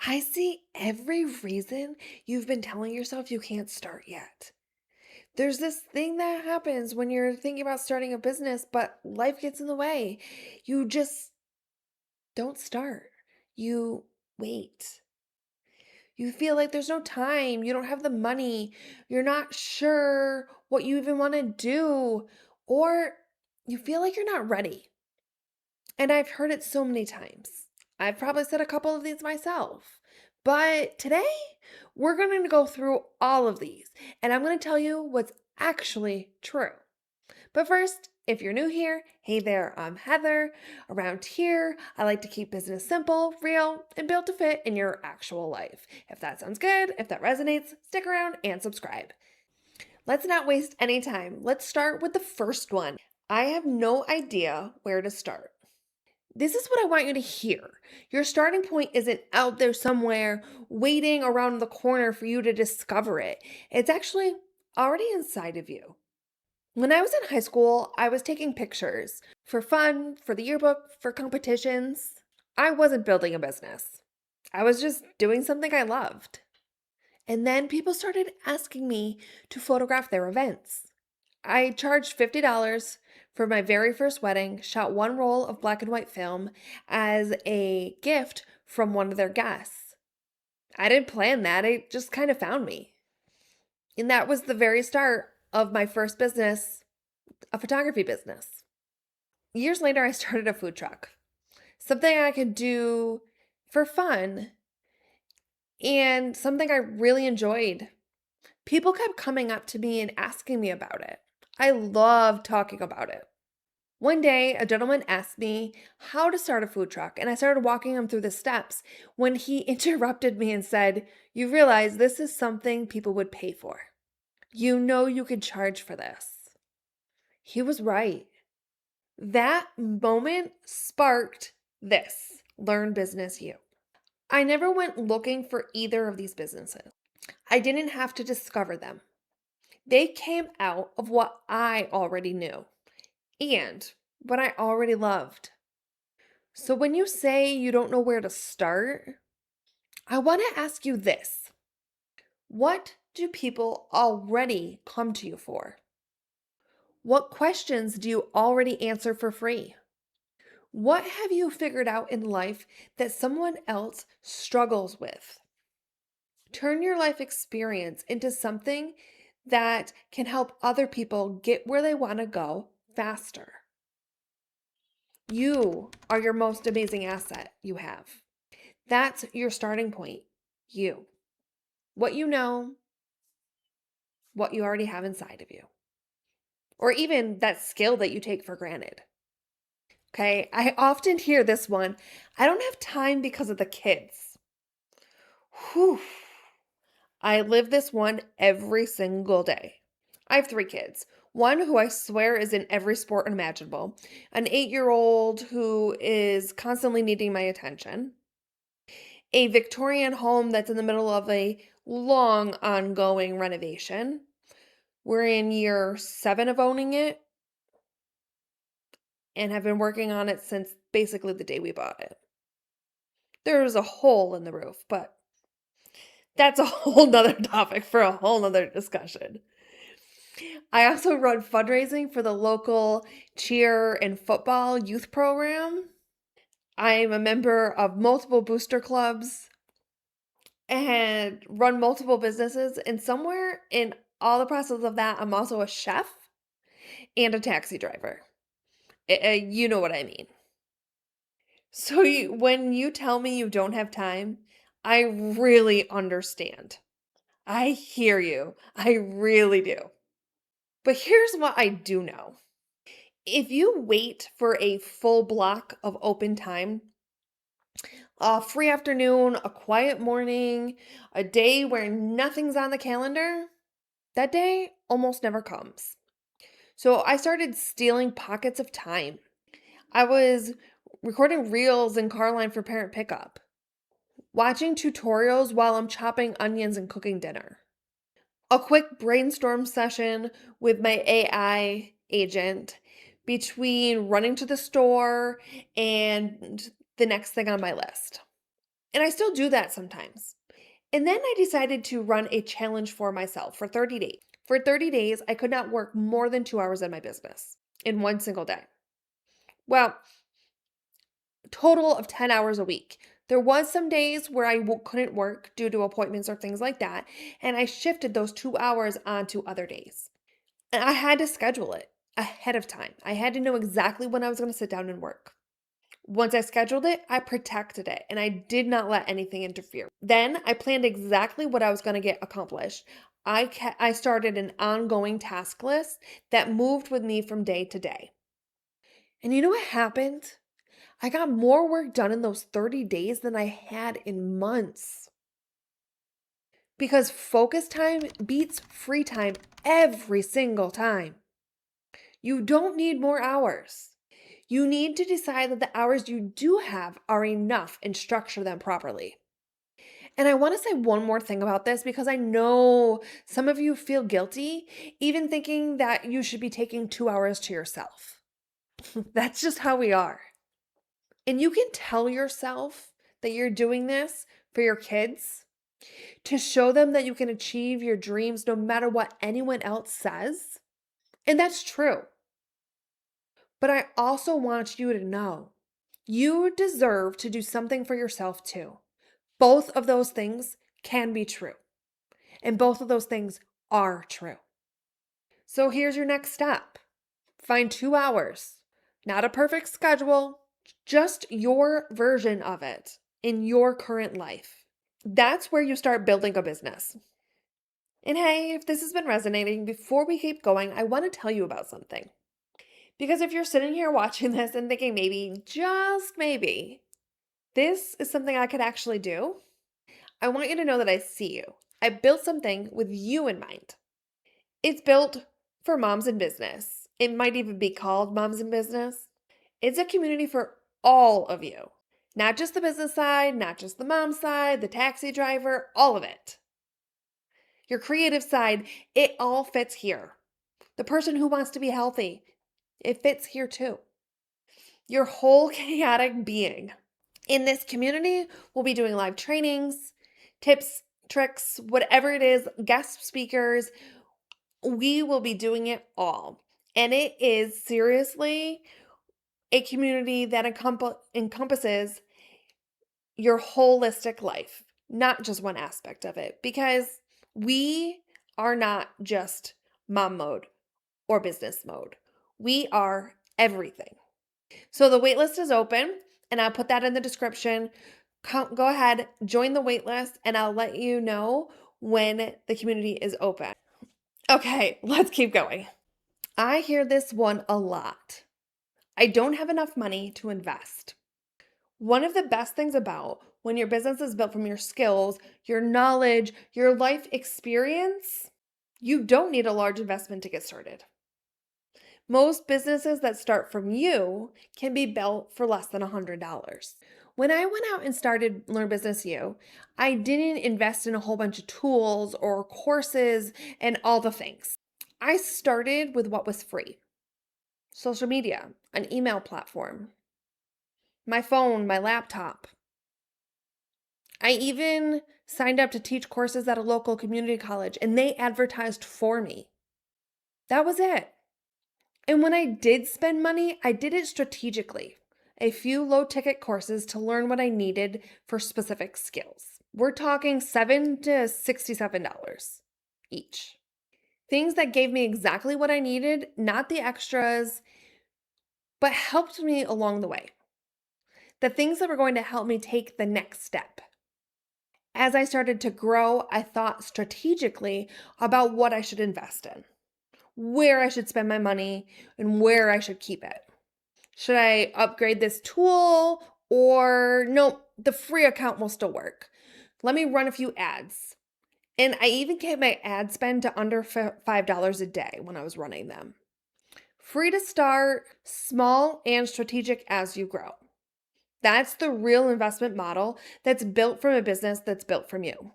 I see every reason you've been telling yourself you can't start yet. There's this thing that happens when you're thinking about starting a business, but life gets in the way. You just don't start. You wait. You feel like there's no time. You don't have the money. You're not sure what you even want to do, or you feel like you're not ready. And I've heard it so many times. I've probably said a couple of these myself. But today, we're going to go through all of these, and I'm going to tell you what's actually true. But first, if you're new here, hey there, I'm Heather. Around here, I like to keep business simple, real, and built to fit in your actual life. If that sounds good, if that resonates, stick around and subscribe. Let's not waste any time. Let's start with the first one. I have no idea where to start. This is what I want you to hear. Your starting point isn't out there somewhere waiting around the corner for you to discover it. It's actually already inside of you. When I was in high school, I was taking pictures for fun, for the yearbook, for competitions. I wasn't building a business. I was just doing something I loved. And then people started asking me to photograph their events. I charged $50 for my very first wedding, shot one roll of black and white film as a gift from one of their guests. I didn't plan that, it just kind of found me. And that was the very start of my first business, a photography business. Years later, I started a food truck, something I could do for fun and something I really enjoyed. People kept coming up to me and asking me about it. I loved talking about it. One day, a gentleman asked me how to start a food truck, and I started walking him through the steps when he interrupted me and said, "You realize this is something people would pay for. You know you could charge for this." He was right. That moment sparked this Learn Business U. I never went looking for either of these businesses. I didn't have to discover them. They came out of what I already knew and what I already loved. So when you say you don't know where to start, I want to ask you this. What do people already come to you for? What questions do you already answer for free? What have you figured out in life that someone else struggles with? Turn your life experience into something that can help other people get where they want to go faster. You are your most amazing asset you have. That's your starting point. You. What you know, what you already have inside of you, or even that skill that you take for granted. Okay, I often hear this one, "I don't have time because of the kids." Whew. I live this one every single day. I have three kids. One who I swear is in every sport imaginable, an 8-year-old who is constantly needing my attention, a Victorian home that's in the middle of a long ongoing renovation. We're in year 7 of owning it and have been working on it since basically the day we bought it. There's a hole in the roof, but that's a whole nother topic for a whole nother discussion. I also run fundraising for the local cheer and football youth program. I'm a member of multiple booster clubs and run multiple businesses. And somewhere in all the process of that, I'm also a chef and a taxi driver. You know what I mean. So when you tell me you don't have time, I really understand. I hear you. I really do. But here's what I do know. If you wait for a full block of open time, a free afternoon, a quiet morning, a day where nothing's on the calendar, that day almost never comes. So I started stealing pockets of time. I was recording reels in Carline for parent pickup, watching tutorials while I'm chopping onions and cooking dinner, a quick brainstorm session with my AI agent between running to the store and the next thing on my list. And I still do that sometimes. And then I decided to run a challenge for myself for 30 days. For 30 days, I could not work more than 2 hours in my business in one single day. Well, total of 10 hours a week. There was some days where couldn't work due to appointments or things like that, and I shifted those 2 hours onto other days. And I had to schedule it ahead of time. I had to know exactly when I was going to sit down and work. Once I scheduled it, I protected it and I did not let anything interfere. Then I planned exactly what I was going to get accomplished. I started an ongoing task list that moved with me from day to day. And you know what happened? I got more work done in those 30 days than I had in months. Because focus time beats free time every single time. You don't need more hours. You need to decide that the hours you do have are enough and structure them properly. And I want to say one more thing about this because I know some of you feel guilty even thinking that you should be taking 2 hours to yourself. That's just how we are. And you can tell yourself that you're doing this for your kids to show them that you can achieve your dreams no matter what anyone else says. And that's true. But I also want you to know you deserve to do something for yourself too. Both of those things can be true, and both of those things are true. So here's your next step: find 2 hours, not a perfect schedule, just your version of it in your current life. That's where you start building a business. And hey, if this has been resonating, before we keep going, I want to tell you about something. Because if you're sitting here watching this and thinking maybe, just maybe, this is something I could actually do, I want you to know that I see you. I built something with you in mind. It's built for moms in business. It might even be called Moms in Business. It's a community for all of you, not just the business side, not just the mom side, the taxi driver, all of it. Your creative side, it all fits here. The person who wants to be healthy, it fits here too. Your whole chaotic being. In this community, we'll be doing live trainings, tips, tricks, whatever it is, guest speakers. We will be doing it all. And it is seriously a community that encompasses your holistic life, not just one aspect of it, because we are not just mom mode or business mode. We are everything. So the waitlist is open, and I'll put that in the description. Go ahead, join the waitlist, and I'll let you know when the community is open. Okay, let's keep going. I hear this one a lot. I don't have enough money to invest. One of the best things about when your business is built from your skills, your knowledge, your life experience, you don't need a large investment to get started. Most businesses that start from you can be built for less than $100. When I went out and started Learn Business U, I didn't invest in a whole bunch of tools or courses and all the things. I started with what was free: social media, an email platform, my phone, my laptop. I even signed up to teach courses at a local community college, and they advertised for me. That was it. And when I did spend money, I did it strategically. A few low ticket courses to learn what I needed for specific skills. We're talking $7 to $67 each. Things that gave me exactly what I needed, not the extras, but helped me along the way. The things that were going to help me take the next step. As I started to grow, I thought strategically about what I should invest in, where I should spend my money, and where I should keep it. Should I upgrade this tool, or no, the free account will still work? Let me run a few ads. And I even kept my ad spend to under $5 a day when I was running them. Free to start, small and strategic as you grow. That's the real investment model that's built from a business that's built from you.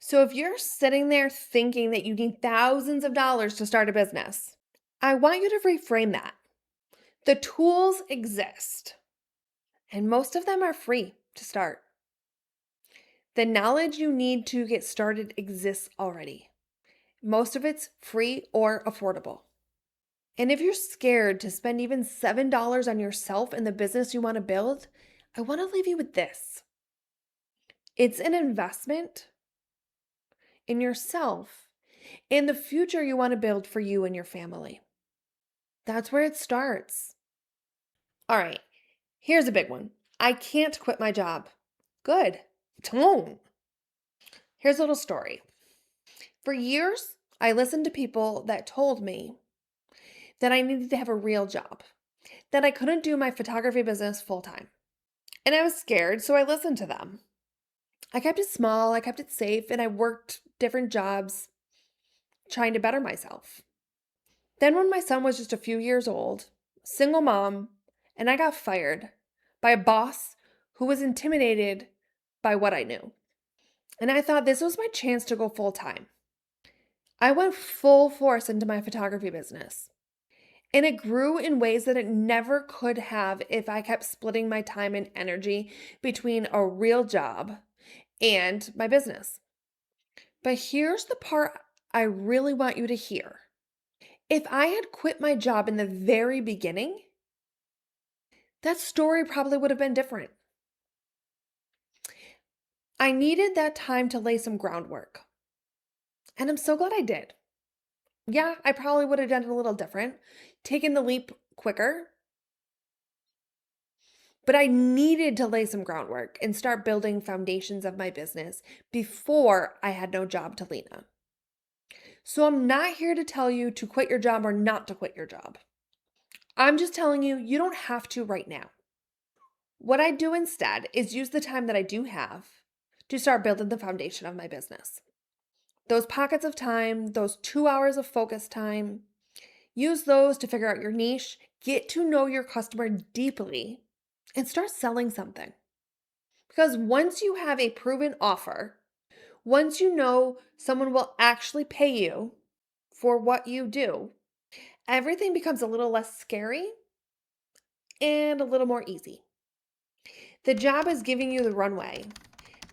So if you're sitting there thinking that you need thousands of dollars to start a business, I want you to reframe that. The tools exist, and most of them are free to start. The knowledge you need to get started exists already. Most of it's free or affordable. And if you're scared to spend even $7 on yourself and the business you want to build, I want to leave you with this. It's an investment in yourself and the future you want to build for you and your family. That's where it starts. All right, here's a big one. I can't quit my job. Good. Don't. Here's a little story. For years, I listened to people that told me that I needed to have a real job, that I couldn't do my photography business full time. And I was scared, so I listened to them. I kept it small, I kept it safe, and I worked different jobs trying to better myself. Then, when my son was just a few years old, single mom, and I got fired by a boss who was intimidated by what I knew. And I thought this was my chance to go full time. I went full force into my photography business. And it grew in ways that it never could have if I kept splitting my time and energy between a real job and my business. But here's the part I really want you to hear. If I had quit my job in the very beginning, that story probably would have been different. I needed that time to lay some groundwork. And I'm so glad I did. Yeah, I probably would have done it a little different, taken the leap quicker. But I needed to lay some groundwork and start building foundations of my business before I had no job to lean on. So I'm not here to tell you to quit your job or not to quit your job. I'm just telling you, you don't have to right now. What I do instead is use the time that I do have to start building the foundation of my business. Those pockets of time, those 2 hours of focus time, use those to figure out your niche, get to know your customer deeply, and start selling something. Because once you have a proven offer, once you know someone will actually pay you for what you do, everything becomes a little less scary and a little more easy. The job is giving you the runway.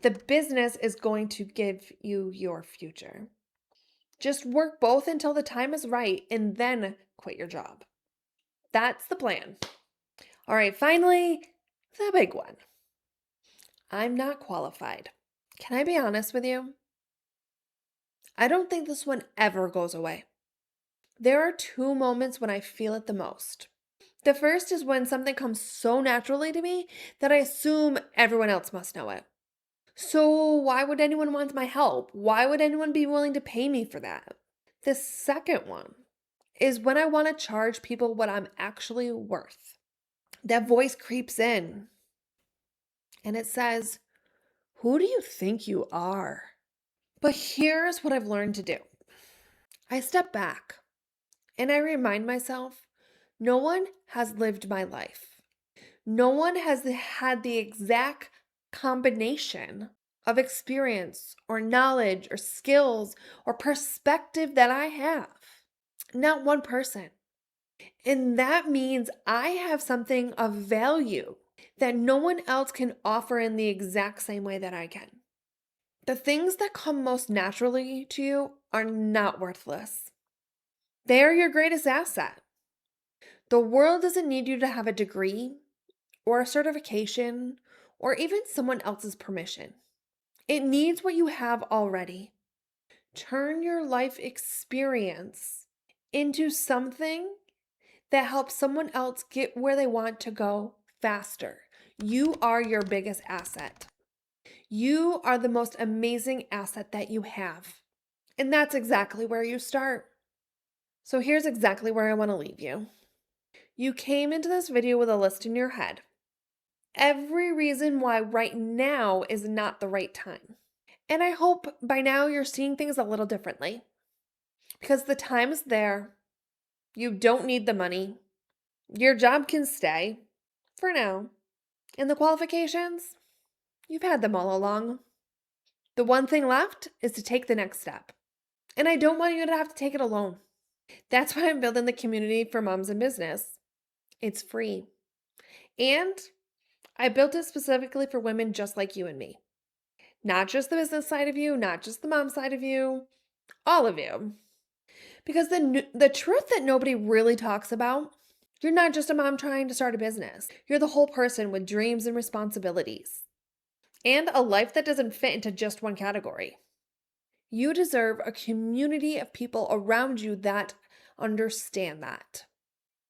The business is going to give you your future. Just work both until the time is right and then quit your job. That's the plan. All right, finally, the big one. I'm not qualified. Can I be honest with you? I don't think this one ever goes away. There are 2 moments when I feel it the most. The first is when something comes so naturally to me that I assume everyone else must know it. So why would anyone want my help? Why would anyone be willing to pay me for that? The second one is when I want to charge people what I'm actually worth. That voice creeps in and it says, "Who do you think you are?" But here's what I've learned to do. I step back and I remind myself, no one has lived my life. No one has had the exact combination of experience or knowledge or skills or perspective that I have. Not one person. And that means I have something of value that no one else can offer in the exact same way that I can. The things that come most naturally to you are not worthless. They are your greatest asset. The world doesn't need you to have a degree or a certification or even someone else's permission. It needs what you have already. Turn your life experience into something that helps someone else get where they want to go faster. You are your biggest asset. You are the most amazing asset that you have. And that's exactly where you start. So here's exactly where I want to leave you. You came into this video with a list in your head. Every reason why right now is not the right time. And I hope by now you're seeing things a little differently. Because the time is there. You don't need the money. Your job can stay for now. And the qualifications, you've had them all along. The one thing left is to take the next step. And I don't want you to have to take it alone. That's why I'm building the community for moms in business. It's free. And I built it specifically for women just like you and me. Not just the business side of you, not just the mom side of you, all of you. Because the truth that nobody really talks about, you're not just a mom trying to start a business. You're the whole person with dreams and responsibilities and a life that doesn't fit into just one category. You deserve a community of people around you that understand that.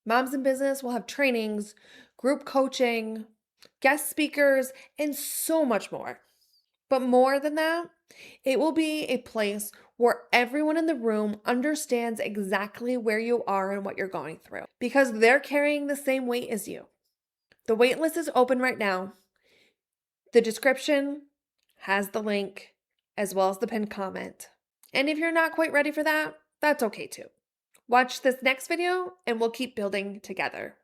Moms in Business will have trainings, group coaching, guest speakers, and so much more. But more than that, it will be a place where everyone in the room understands exactly where you are and what you're going through because they're carrying the same weight as you. The waitlist is open right now. The description has the link as well as the pinned comment. And if you're not quite ready for that, that's okay too. Watch this next video and we'll keep building together.